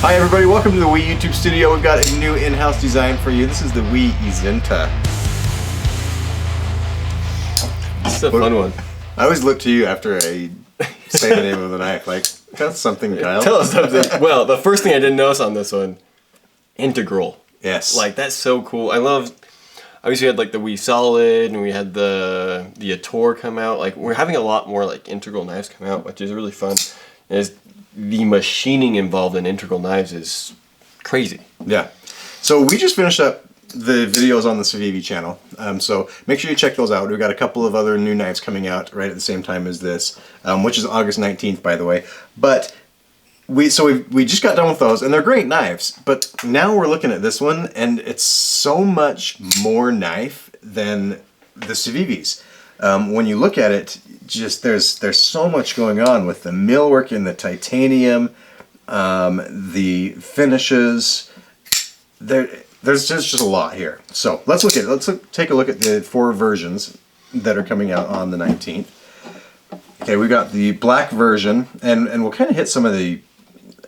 Hi everybody, welcome to the WE YouTube studio. We've got a new in-house design for you. This is the WE Ezinta. This is a fun one. I always look to you after I say the name of the knife. Like, that's something, Kyle. Tell us something. Well, the first thing I didn't notice on this one, integral. Yes. Like, that's so cool. I love, obviously we had like the WE Solid and we had the Ator come out. Like, we're having a lot more like integral knives come out, which is really fun. And the machining involved in integral knives is crazy. Yeah. So we just finished up the videos on the Civivi channel. So make sure you check those out. We've got a couple of other new knives coming out right at the same time as this, which is August 19th, by the way. But we just got done with those, and they're great knives. But now we're looking at this one, and it's so much more knife than the Civivis. When you look at it, just there's so much going on with the millwork in the titanium, the finishes. There's just a lot here. So let's take a look at the 4 versions that are coming out on the 19th. Okay, we got the black version, and we'll kind of hit some of the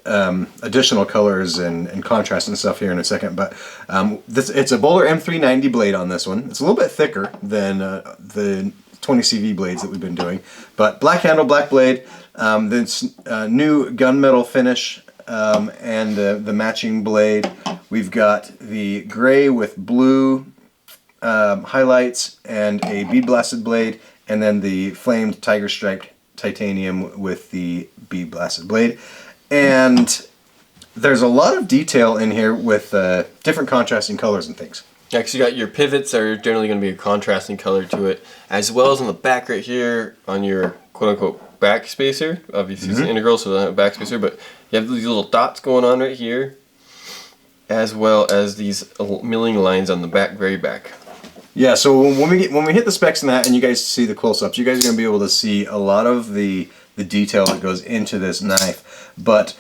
additional colors and contrast and stuff here in a second. But it's a Bowler M390 blade on this one. It's a little bit thicker than the 20 CV blades that we've been doing, but black handle, black blade. This new gunmetal finish and the matching blade. We've got the gray with blue highlights and a bead blasted blade, and then the flamed tiger striped titanium with the bead blasted blade. And there's a lot of detail in here with different contrasting colors and things. Next, you got your pivots that are generally going to be a contrasting color to it, as well as on the back right here on your quote-unquote back spacer. Obviously it's an integral, so it doesn't have a back spacer, but you have these little dots going on right here, as well as these milling lines on the back, very back. Yeah, so when we hit the specs in that and you guys see the close-ups, you guys are going to be able to see a lot of the detail that goes into this knife. But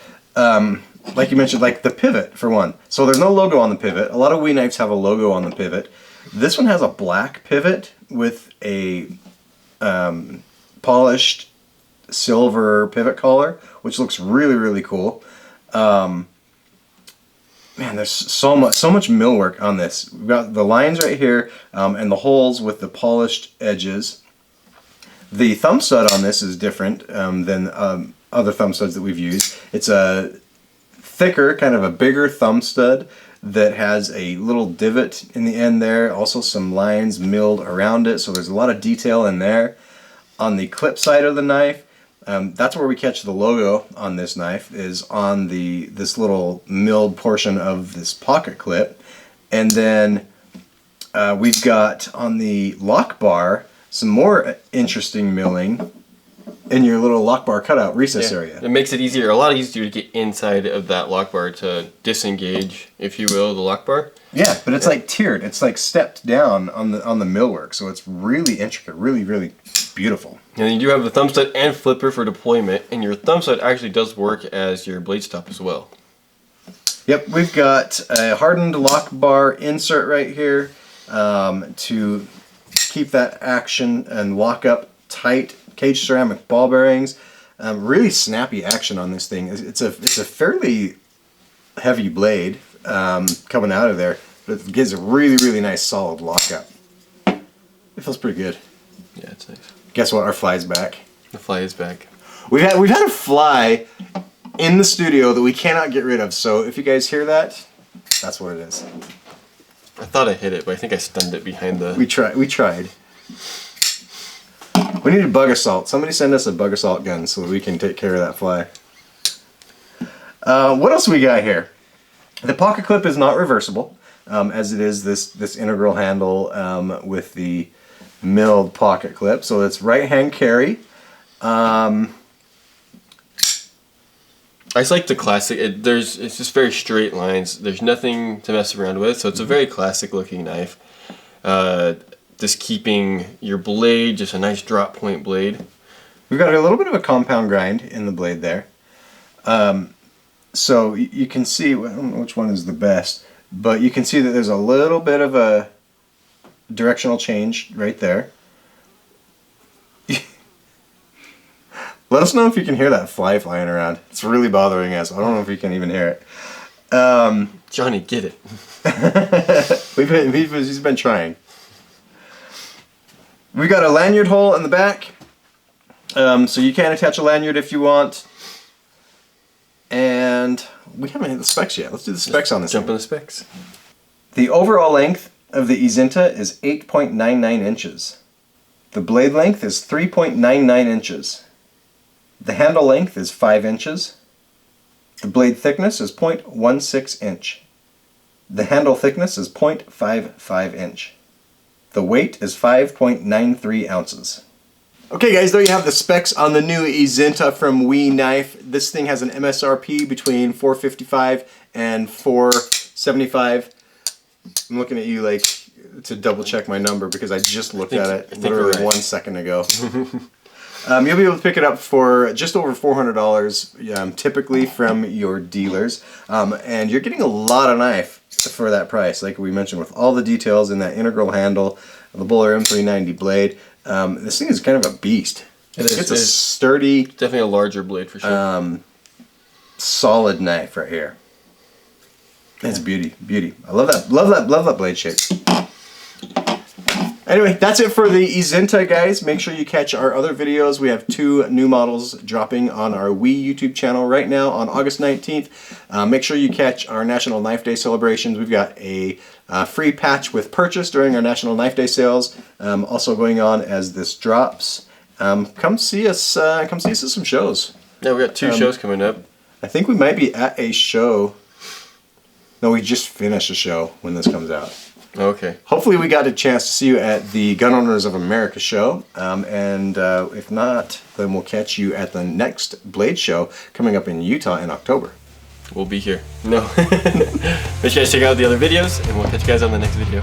like you mentioned, like the pivot for one. So there's no logo on the pivot. A lot of WE knives have a logo on the pivot. This one has a black pivot with a polished silver pivot collar, which looks really, really cool. Man, there's so much millwork on this. We've got the lines right here and the holes with the polished edges. The thumb stud on this is different than other thumb studs that we've used. It's a thicker, kind of a bigger thumb stud that has a little divot in the end there. Also some lines milled around it, so there's a lot of detail in there. On the clip side of the knife, that's where we catch the logo on this knife, is on this little milled portion of this pocket clip. And then we've got on the lock bar some more interesting milling in your little lock bar cutout recess area. It makes it easier, a lot easier to get inside of that lock bar to disengage, if you will, the lock bar. Yeah, but it's like tiered. It's like stepped down on the millwork, so it's really intricate, really, really beautiful. And you do have the thumb stud and flipper for deployment, and your thumb stud actually does work as your blade stop as well. Yep, we've got a hardened lock bar insert right here to keep that action and lock up tight. Cage ceramic ball bearings. Really snappy action on this thing. It's a fairly heavy blade coming out of there, but it gives a really, really nice solid lockup. It feels pretty good. Yeah, it's nice. Guess what? Our fly's back. The fly is back. We've had a fly in the studio that we cannot get rid of. So if you guys hear that, that's what it is. I thought I hit it, but I think I stunned it behind the... We tried. We need a bug assault. Somebody send us a bug assault gun so that we can take care of that fly. What else we got here? The pocket clip is not reversible, as it is this integral handle with the milled pocket clip. So it's right hand carry. I just like the classic. It's just very straight lines. There's nothing to mess around with, so it's a very classic looking knife. Just keeping your blade, just a nice drop point blade. We've got a little bit of a compound grind in the blade there. So you can see, I don't know which one is the best, but you can see that there's a little bit of a directional change right there. Let us know if you can hear that fly flying around. It's really bothering us. I don't know if you can even hear it. Johnny, get it. He's been trying. We got a lanyard hole in the back, so you can attach a lanyard if you want. And we haven't hit the specs yet. Let's do the specs on this. Jump in the specs. The overall length of the Ezinta is 8.99 inches. The blade length is 3.99 inches. The handle length is 5 inches. The blade thickness is 0.16 inch. The handle thickness is 0.55 inch. The weight is 5.93 ounces. Okay guys, there you have the specs on the new Ezinta from WE Knife. This thing has an MSRP between $455 and $475. I'm looking at you like to double check my number because I just looked at it literally 1 second ago. You'll be able to pick it up for just over $400 typically from your dealers. And you're getting a lot of knife for that price, like we mentioned, with all the details in that integral handle, the Buller M390 blade. This thing is kind of a beast. It's a sturdy, definitely a larger blade for sure. Solid knife right here. It's beauty. I love that blade shape. Anyway, that's it for the Ezinta, guys. Make sure you catch our other videos. We have 2 new models dropping on our WE YouTube channel right now on August 19th. Make sure you catch our National Knife Day celebrations. We've got a free patch with purchase during our National Knife Day sales. Also going on as this drops. Come see us at some shows. Yeah, we got 2 shows coming up. I think we might be at a show. No, we just finished a show when this comes out. Okay. Hopefully we got a chance to see you at the Gun Owners of America show, and if not, then we'll catch you at the next Blade show coming up in Utah in October. We'll be here. No. Make sure you guys check out the other videos, and we'll catch you guys on the next video.